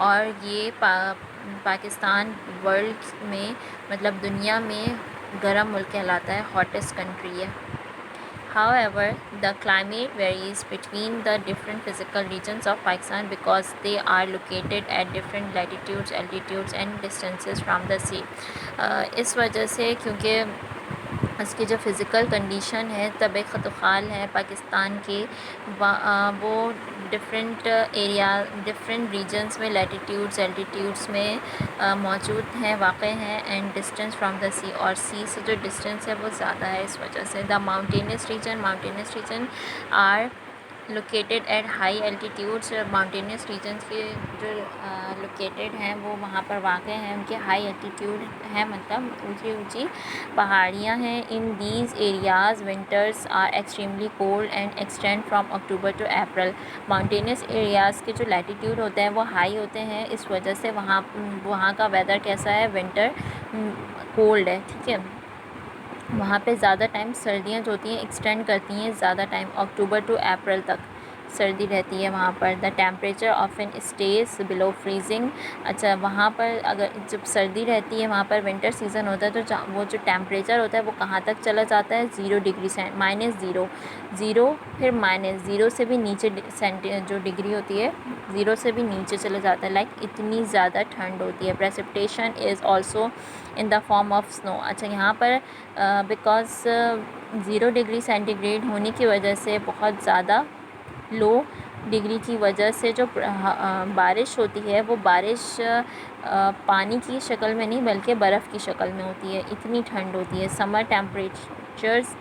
और ये पाकिस्तान वर्ल्ड में मतलब दुनिया में गर्म मुल्क कहलाता है, हॉटेस्ट कंट्री है। However, the climate varies between the different physical regions of Pakistan because they are located at different latitudes, altitudes and distances from the sea. इस वजह से क्योंकि इसकी जो फ़िज़िकल कंडीशन है, तब ख़तुख़ाल है पाकिस्तान के, वो डिफरेंट एरिया डिफरेंट रीजन्स में लैटिट्यूड्स एल्टीट्यूड्स में मौजूद हैं, वाक़ हैं। एंड डिस्टेंस फ्रॉम द सी, और सी से जो डिस्टेंस है वो ज़्यादा है। इस वजह से the mountainous region are located at high altitudes. Mountainous regions के जो लोकेटेड हैं वो वहाँ पर वाक़ हैं, उनके हाई एल्टीट्यूड हैं, मतलब ऊँची ऊँची पहाड़ियाँ हैं। In these areas winters are extremely cold and extend from October to April. Mountainous areas के जो लैटिट्यूड होते हैं वो हाई होते हैं, इस वजह से वहाँ का वेदर कैसा है, विंटर कोल्ड है, ठीक है। वहाँ पे ज़्यादा टाइम सर्दियाँ जो होती हैं एक्सटेंड करती हैं ज़्यादा टाइम, अक्टूबर टू अप्रैल तक सर्दी रहती है वहाँ पर। The temperature often stage below freezing. अच्छा, वहाँ पर अगर जब सर्दी रहती है, वहाँ पर विंटर सीज़न होता है, तो वो जो टेम्परेचर होता है वो कहाँ तक चला जाता है, 0 डिग्री -0 फिर -0 से भी नीचे जो डिग्री होती है 0 से भी नीचे चला जाता है। लाइक इतनी ज़्यादा ठंड होती है। Precipitation is also in the form of snow. अच्छा, यहाँ पर बिकॉज 0 डिग्री सेंटीग्रेड होने की वजह से, बहुत ज़्यादा लो डिग्री की वजह से जो बारिश होती है वो बारिश पानी की शक्ल में नहीं बल्कि बर्फ़ की शक्ल में होती है, इतनी ठंड होती है। Summer temperatures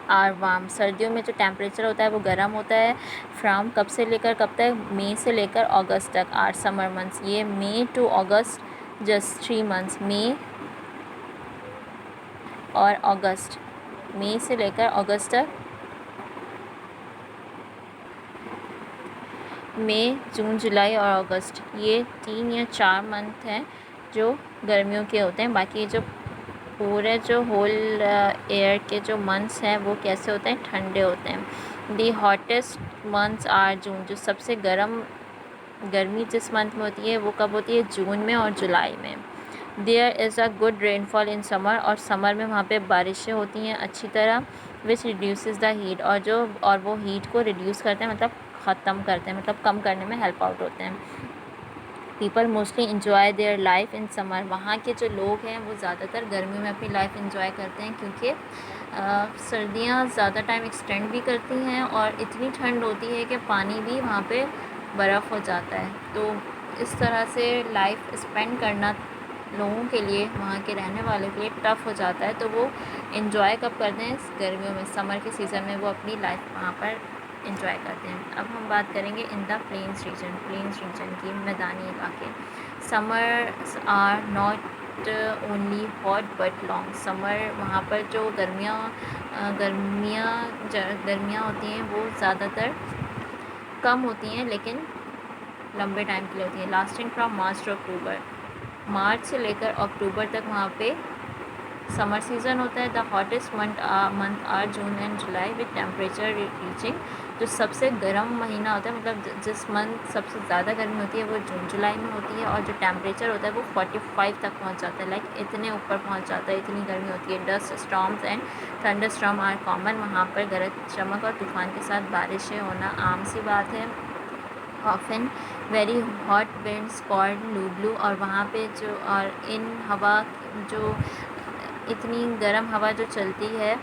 are warm. सर्दियों में जो टेम्परेचर होता है वो गर्म होता है। फ्राम कब से लेकर कब तक, मई से लेकर अगस्त तक आर समर मंथ्स। ये May to August just 3 months, मई और अगस्त, मई से लेकर अगस्त तक, मई, जून, जुलाई और अगस्त, ये 3 या 4 मंथ हैं जो गर्मियों के होते हैं। बाकी जो पूरे जो होल ईयर के जो मंथ्स हैं वो कैसे होते हैं, ठंडे होते हैं। दी हॉटेस्ट मंथ्स आर जून। जो सबसे गर्मी जिस मंथ में होती है वो कब होती है, जून में और जुलाई में। There is a good rainfall in summer. और समर में वहाँ पे बारिशें होती हैं अच्छी तरह। Which reduces the heat. और वो हीट को रिड्यूस करते हैं, मतलब ख़त्म करते हैं, मतलब कम करने में हेल्प आउट होते हैं। People mostly enjoy their life in summer. वहाँ के जो लोग हैं वो ज़्यादातर गर्मियों में अपनी लाइफ इन्जॉय करते हैं, क्योंकि सर्दियाँ ज़्यादा टाइम एक्सटेंड भी करती हैं और इतनी ठंड होती है कि पानी भी वहाँ पे बर्फ़ हो जाता है। तो इस तरह से लाइफ स्पेंड करना लोगों के लिए, वहाँ के रहने वालों के लिए टफ़ हो जाता है। तो वो इन्जॉय कब करते हैं, गर्मियों में, समर के सीज़न में वो अपनी लाइफ वहाँ पर इंजॉय करते हैं। अब हम बात करेंगे इन द प्लेन्स रीजन की, मैदानी इलाके। Summers are not only hot but long. Summer, वहाँ पर जो गर्मियाँ होती हैं वो ज़्यादातर कम होती हैं लेकिन लंबे टाइम के लिए होती हैं। लास्टिंग फ्रॉम मार्च टू अक्टूबर। मार्च से लेकर अक्टूबर तक वहाँ पे समर सीज़न होता है। The hottest month are June and July with temperature reaching जो सबसे गर्म महीना होता है, मतलब जिस मंथ सबसे ज़्यादा गर्मी होती है वो जून जुलाई में होती है, और जो टेम्परेचर होता है वो 45 तक पहुंच जाता है, लाइक इतने ऊपर पहुंच जाता है, इतनी गर्मी होती है। Dust storms and thunder storm are common, वहाँ पर गरज चमक और तूफ़ान के साथ बारिशें होना आम सी बात है। Often very hot winds called लूबलू, और वहाँ पे जो और इन हवा जो इतनी गर्म हवा जो चलती है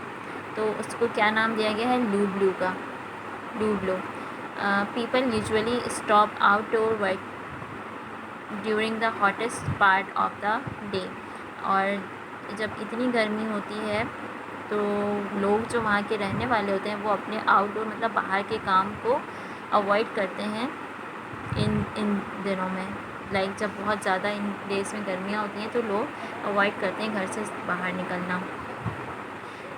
तो उसको क्या नाम दिया गया है, लूबलू का, लूबलू। People usually stop outdoor work during the hottest part of the day, और जब इतनी गर्मी होती है तो लोग जो वहाँ के रहने वाले होते हैं वो अपने आउटडोर मतलब बाहर के काम को अवॉइड करते हैं इन दिनों में, लाइक जब बहुत ज़्यादा इन डेज़ में गर्मियाँ होती हैं तो लोग अवॉइड करते हैं घर से बाहर निकलना।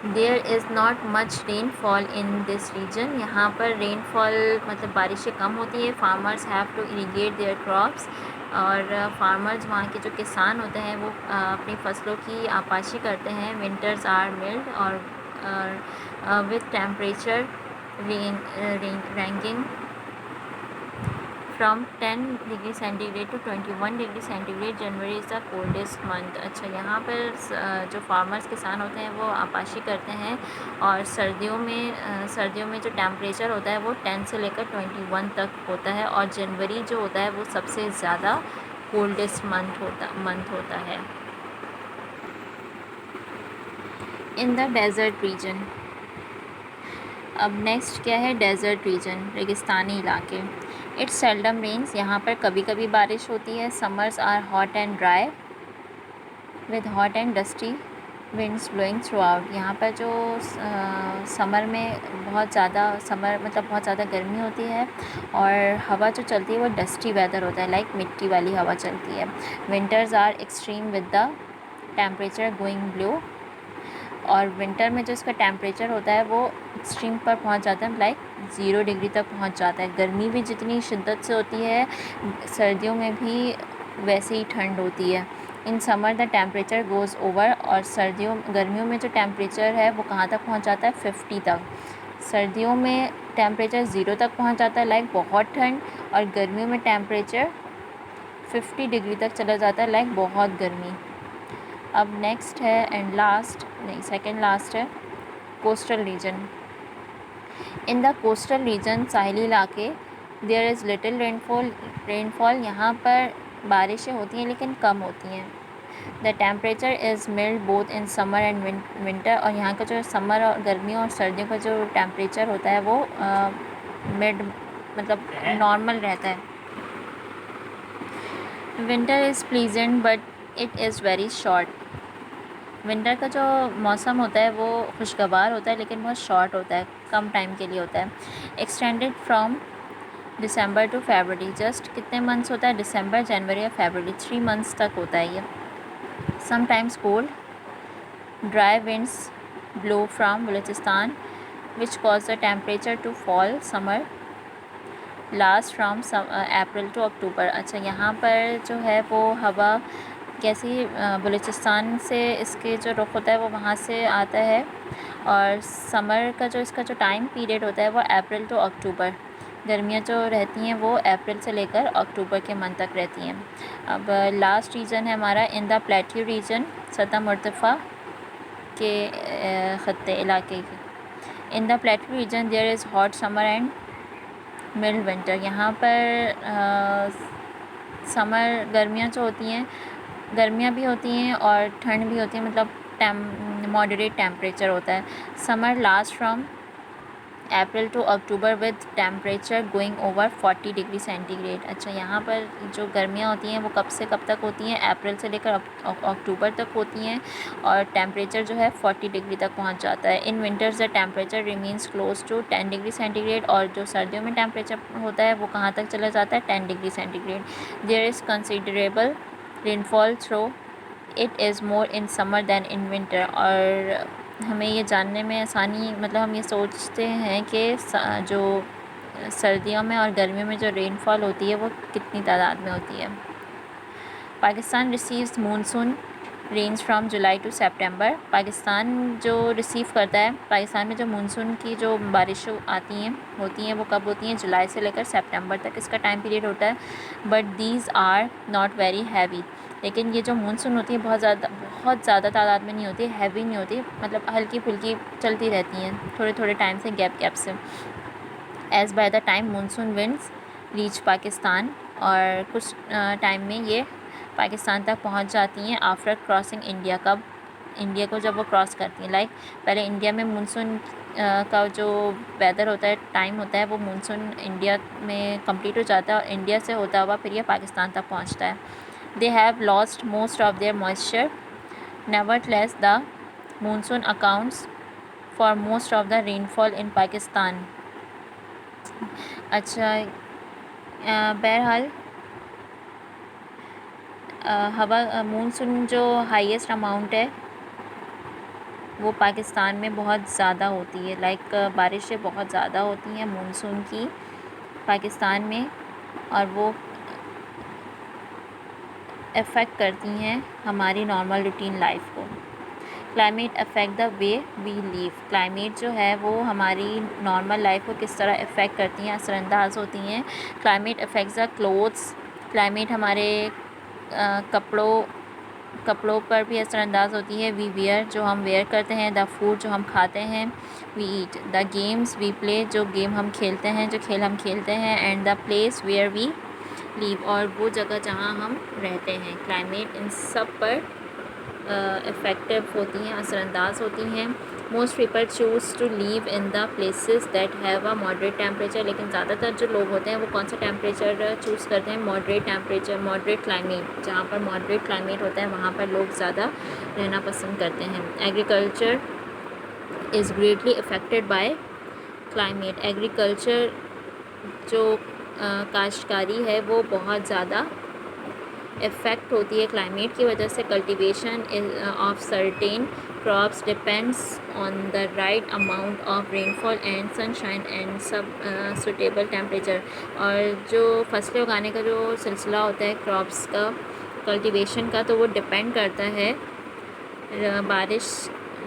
There is not much rainfall in this region, यहाँ पर रेनफॉल मतलब बारिशें कम होती हैं। Farmers have to irrigate their crops, और फार्मर्स वहाँ के जो किसान होते हैं वो अपनी फसलों की आपाशी करते हैं। विंटर्स आर मिल्ड और with temperature ranking from 10 degree centigrade to 21 degree centigrade. January is the coldest month. अच्छा, यहाँ पर जो फार्मर्स किसान होते हैं वो आपाशी करते हैं, और सर्दियों में जो टेम्परेचर होता है वो 10 से लेकर 21 तक होता है, और जनवरी जो होता है वो सबसे ज़्यादा कोल्डेस्ट मंथ होता है। इन द डेजर्ट रीजन, अब नेक्स्ट क्या है, डेजर्ट रीजन, रेगिस्तानी इलाके। इट्स सेल्डम रेन्स, यहाँ पर कभी कभी बारिश होती है। Summers are hot and dry with hot and dusty winds blowing throughout, यहाँ पर जो समर में बहुत ज़्यादा गर्मी होती है और हवा जो चलती है वो डस्टी वेदर होता है, लाइक मिट्टी वाली हवा चलती है। Winters are extreme with the temperature going below, और विंटर में जो इसका टेम्परेचर होता है वो एक्सट्रीम पर पहुंच जाता है, लाइक 0 डिग्री तक पहुंच जाता है। गर्मी भी जितनी शिद्दत से होती है सर्दियों में भी वैसे ही ठंड होती है। In summer the temperature goes over, और गर्मियों में जो टेम्परेचर है वो कहाँ तक पहुंच जाता है, 50 तक। सर्दियों में टेम्परेचर 0 तक पहुंच जाता है, लाइक बहुत ठंड, और गर्मियों में टेम्परेचर 50 डिग्री तक चला जाता है, लाइक बहुत गर्मी। अब नेक्स्ट है एंड लास्ट, नहीं सेकेंड लास्ट है, coastal region. In the coastal region, साहिली इलाके, देयर इज़ लिटिल रेनफॉल, यहाँ पर बारिशें होती हैं लेकिन कम होती हैं। The temperature is mild both in summer and winter, और यहाँ का जो समर और गर्मियों और सर्दियों का जो टेम्परेचर होता है वो मिड मतलब नॉर्मल रहता है। Winter is pleasant but it is very short, winter का जो मौसम होता है वो खुशगवार होता है लेकिन बहुत शॉर्ट होता है, कम टाइम के लिए होता है। Extended from December to February, just कितने मंथ्स होता है, दिसंबर, जनवरी या फरवरी, 3 मंथ्स तक होता है ये। Sometimes cold dry winds blow from Balochistan which cause the temperature to fall. Summer last from April to October. अच्छा, यहाँ पर जो है वो हवा कैसी, बलूचिस्तान से इसके जो रुख होता है वो वहाँ से आता है, और समर का जो इसका जो टाइम पीरियड होता है वो अप्रैल टू अक्टूबर। गर्मियाँ जो रहती हैं वो अप्रैल से लेकर अक्टूबर के मंथ तक रहती हैं। अब लास्ट रीजन है हमारा इन द प्लेट्यू रीजन, सतह मुर्तफ़ा के ख़त्ते इलाके की। In the plateau region there is hot summer and mild winter, यहाँ पर समर गर्मियाँ जो होती हैं, गर्मियाँ भी होती हैं और ठंड भी होती है, मतलब मॉडरेट टेम्परेचर होता है। Summer last from April to October with temperature going over 40 degree centigrade. अच्छा, यहाँ पर जो गर्मियाँ होती हैं वो कब से कब तक होती हैं, अप्रैल से लेकर अक्टूबर तक होती हैं, और टेम्परेचर जो है 40 डिग्री तक पहुँच जाता है। In winters the temperature remains close to 10 degree centigrade, और जो सर्दियों में टेम्परेचर होता है वो कहाँ तक चला जाता है, 10 degree centigrade. There is considerable rainfall through it is more in summer than in winter, और हमें ये जानने में आसानी, मतलब हम ये सोचते हैं कि जो सर्दियों में और गर्मियों में जो रेनफॉल होती है वो कितनी तादाद में होती है। Pakistan receives monsoon range from July to September. Pakistan जो रिसीव करता है, पाकिस्तान में जो मानसून की जो बारिशें आती हैं होती हैं वो कब होती हैं? जुलाई से लेकर सितंबर तक इसका टाइम पीरियड होता है। But these are not very heavy, लेकिन ये जो मानसून होती है बहुत ज़्यादा तादाद में नहीं होती, हैवी नहीं होती, मतलब हल्की फुल्की चलती रहती हैं थोड़े थोड़े टाइम से, गैप से। As by the time monsoon winds reach Pakistan, और कुछ टाइम में ये पाकिस्तान तक पहुंच जाती हैं आफ्टर क्रॉसिंग इंडिया। कब? इंडिया को जब वो क्रॉस करती हैं। लाइक पहले इंडिया में मानसून का जो वेदर होता है, टाइम होता है, वो मानसून इंडिया में कंप्लीट हो जाता है और इंडिया से होता हुआ फिर ये पाकिस्तान तक पहुंचता है। They have lost most of their moisture, nevertheless the monsoon accounts for most of the rainfall in Pakistan. अच्छा, बहरहाल हवा मानसून जो हाईएस्ट अमाउंट है वो पाकिस्तान में बहुत ज़्यादा होती है। लाइक बारिशें बहुत ज़्यादा होती हैं मानसून की पाकिस्तान में, और वो अफेक्ट करती हैं हमारी नॉर्मल रूटीन लाइफ को। Climate affect the way we live. Climate जो है वो हमारी नॉर्मल लाइफ को किस तरह अफेक्ट करती हैं, असरअंदाज होती हैं। Climate affects the clothes. Climate हमारे कपड़ों पर भी असरअंदाज होती है। वी वियर, जो हम वेयर करते हैं। द फूड, जो हम खाते हैं। We eat. The games we play, जो गेम हम खेलते हैं, जो खेल हम खेलते हैं। And the place where we live, और वो जगह जहाँ हम रहते हैं। क्लाइमेट इन सब पर इफ़ेक्टिव होती हैं, असरअंदाज होती हैं। Most people choose to live in the places that have a moderate temperature. लेकिन ज़्यादातर जो लोग होते हैं वो कौन सा टेम्परेचर चूज़ करते हैं? Moderate temperature, moderate climate. जहाँ पर मॉडरेट क्लाइमेट होता है वहाँ पर लोग ज़्यादा रहना पसंद करते हैं। Agriculture is greatly affected by climate. Agriculture जो काश्तकारी है वो बहुत ज़्यादा इफ़ेक्ट होती है क्लाइमेट की वजह से। Cultivation of certain crops depends on the right amount of rainfall and sunshine and सब सुटेबल टेम्परेचर। और जो फसलें उगाने का जो सिलसिला होता है क्रॉप्स का, कल्टीवेशन का, तो वो डिपेंड करता है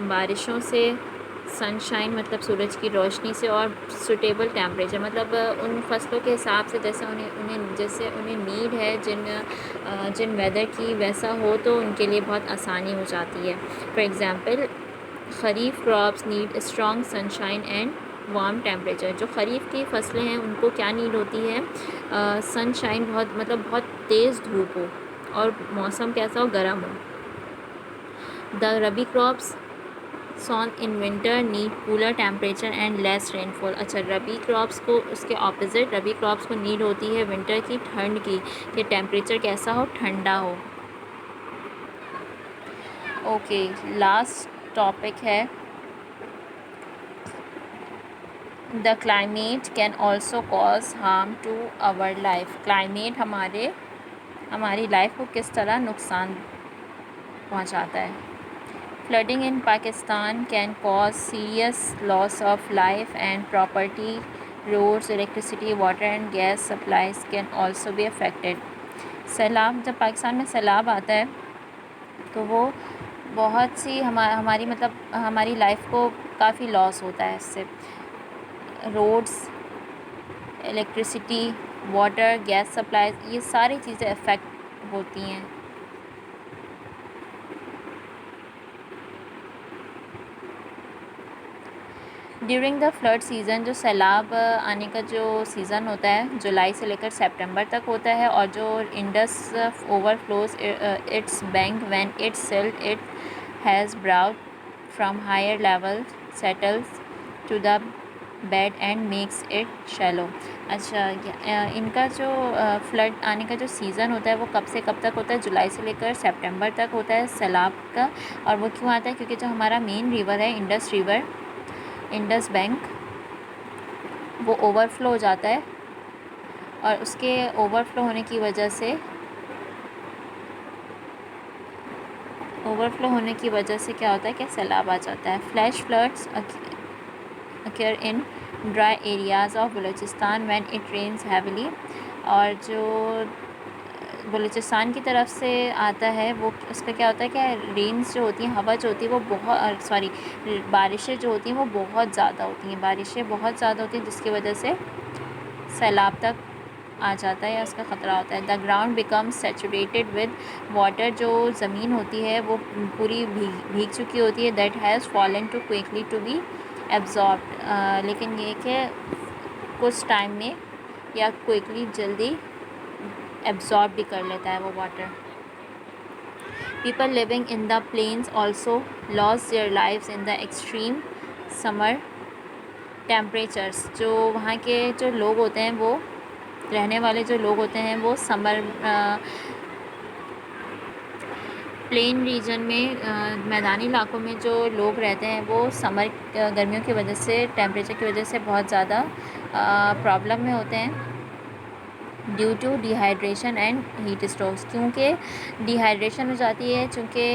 बारिशों से, सनशाइन मतलब सूरज की रोशनी से, और सुटेबल टेम्परेचर मतलब उन फसलों के हिसाब से जैसे उन्हें नीड है, जिन वेदर की वैसा हो तो उनके लिए बहुत आसानी हो जाती है। For example, kharif crops need strong sunshine and warm temperature. जो ख़रीफ की फसलें हैं उनको क्या नीड होती है? सनशाइन, बहुत तेज़ धूप हो और मौसम कैसा हो? गर्म हो। The rabi crops sown in winter need cooler temperature and less rainfall. अच्छा, रबी क्रॉप्स को, उसके ऑपोजिट, रबी क्रॉप्स को नीड होती है विंटर की, ठंड की, कि टेम्परेचर कैसा हो? ठंडा हो। ओके, लास्ट टॉपिक है the climate can also cause harm to our life. Climate हमारी लाइफ को किस तरह नुकसान पहुंचाता है? Flooding in Pakistan can cause serious loss of life and property. Roads, electricity, water and gas supplies can also be affected. सैलाब, जब पाकिस्तान में सैलाब आता है तो वो बहुत सी हमारी लाइफ को काफ़ी लॉस होता है इससे। Roads, electricity, water, gas supplies, ये सारी चीज़ें अफेक्ट होती हैं। ड्यूरिंग द फ्लड सीज़न, जो सैलाब आने का जो सीज़न होता है जुलाई से लेकर सितंबर तक होता है, और जो Indus overflows its bank when it silt it has brought from higher level settles to the bed and makes it shallow. अच्छा, इनका जो फ्लड आने का जो सीज़न होता है वो कब से कब तक होता है? जुलाई से लेकर सितंबर तक होता है सैलाब का। और वो क्यों आता है? क्योंकि जो हमारा मेन रिवर है इंडस बैंक, वो ओवरफ्लो हो जाता है, और उसके ओवरफ्लो होने की वजह से क्या होता है कि सैलाब आ जाता है। Flash floods occur in dry areas of Balochistan when it rains heavily. और जो बलूचिस्तान की तरफ से आता है, वो उसका क्या होता है कि रेन्स जो होती हैं, हवा जो होती है वो बारिशें जो होती हैं वो बहुत ज़्यादा होती हैं, बारिशें बहुत ज़्यादा होती हैं, जिसकी वजह से सैलाब तक आ जाता है या उसका ख़तरा होता है। The ground becomes saturated with water, जो ज़मीन होती है वो पूरी भीग चुकी होती है। That has fallen too quickly to be absorbed, लेकिन ये कि कुछ टाइम में या क्विकली जल्दी एब्जॉर्ब भी कर लेता है वो water. People living in the plains also lose their lives in the extreme summer temperatures. जो वहाँ के जो लोग होते हैं, वो रहने वाले जो लोग होते हैं वो प्लेन रीजन में, मैदानी इलाकों में जो लोग रहते हैं वो गर्मियों की वजह से, टेम्परेचर की वजह से बहुत ज़्यादा प्रॉब्लम में होते हैं due to dehydration and heat strokes. क्योंकि डिहाइड्रेशन हो जाती है, चूँकि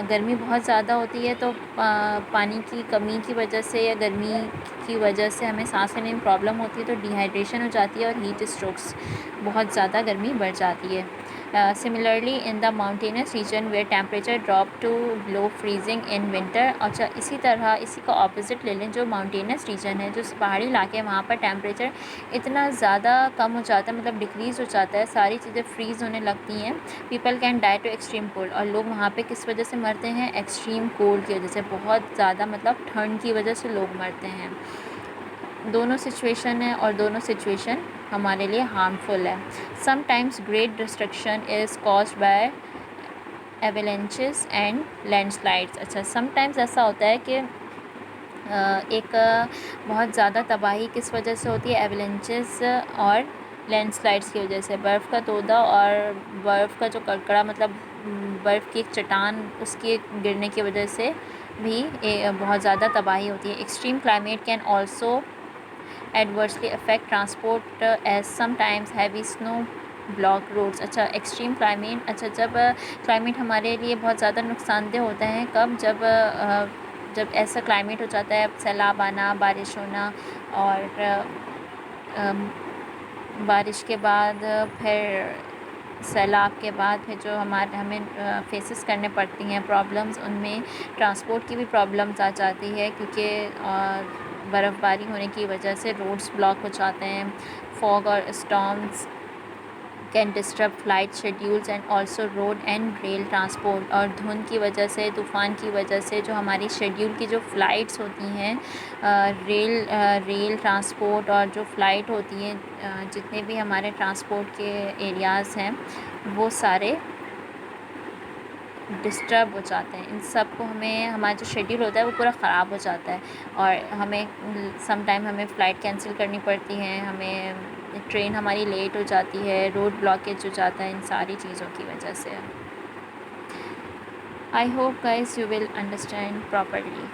गर्मी बहुत ज़्यादा होती है, तो पानी की कमी की वजह से या गर्मी की वजह से हमें सांस लेने में प्रॉब्लम होती है, तो डिहाइड्रेशन हो जाती है और हीट स्ट्रोक्स, बहुत ज़्यादा गर्मी बढ़ जाती है। Similarly in the mountainous region where temperature drop to low freezing in winter. अच्छा, इसी तरह इसी का ऑपोजिट ले लें, जो माउंटेनस रीजन है, जो पहाड़ी इलाके हैं, वहाँ पर टेम्परेचर इतना ज़्यादा कम हो जाता है, मतलब डिक्रीज़ हो जाता है, सारी चीज़ें फ्रीज़ होने लगती हैं। People can die to extreme cold, और लोग वहाँ पे किस वजह से मरते हैं? एक्सट्रीम कोल्ड की वजह से, बहुत ज़्यादा मतलब ठंड की वजह से लोग मरते हैं। दोनों सिचुएशन है और दोनों सिचुएशन हमारे लिए हार्मफुल है। Sometimes great destruction is caused by avalanches and landslides. अच्छा, समटाइम्स ऐसा होता है कि एक बहुत ज़्यादा तबाही किस वजह से होती है? एवेलेंचेस और लैंडस्लाइड्स की वजह से। बर्फ़ का तोदा और बर्फ़ का जो कड़कड़ा, मतलब बर्फ़ की एक चट्टान, उसके गिरने की वजह से भी बहुत ज़्यादा तबाही होती है। Extreme climate can also adversely affect transport as sometimes heavy snow block roads. अच्छा, एक्सट्रीम क्लाइमेट, अच्छा जब क्लाइमेट हमारे लिए बहुत ज़्यादा नुकसानदेह होता है, कब? जब ऐसा क्लाइमेट हो जाता है, सैलाब आना, बारिश होना, और बारिश के बाद फिर सैलाब के बाद फिर जो हमें फेसेस करने पड़ती हैं प्रॉब्लम्स, उनमें ट्रांसपोर्ट की भी प्रॉब्लम्स आ जाती है, क्योंकि बर्फ़बारी होने की वजह से रोड्स ब्लॉक हो जाते हैं। फॉग और storms can disturb flight schedules and also road and rail transport. और धुंध की वजह से, तूफ़ान की वजह से जो हमारी शेड्यूल की जो फ़्लाइट्स होती हैं, रेल ट्रांसपोर्ट और जो फ़्लाइट होती हैं, जितने भी हमारे ट्रांसपोर्ट के एरियाज़ हैं, वो सारे डिस्टर्ब हो जाते हैं। इन सब को हमारा जो शेड्यूल होता है वो पूरा ख़राब हो जाता है, और हमें सम टाइम हमें फ़्लाइट कैंसिल करनी पड़ती हैं, हमें ट्रेन हमारी लेट हो जाती है, रोड ब्लॉकेज हो जाता है, इन सारी चीज़ों की वजह से। I hope guys you will understand properly.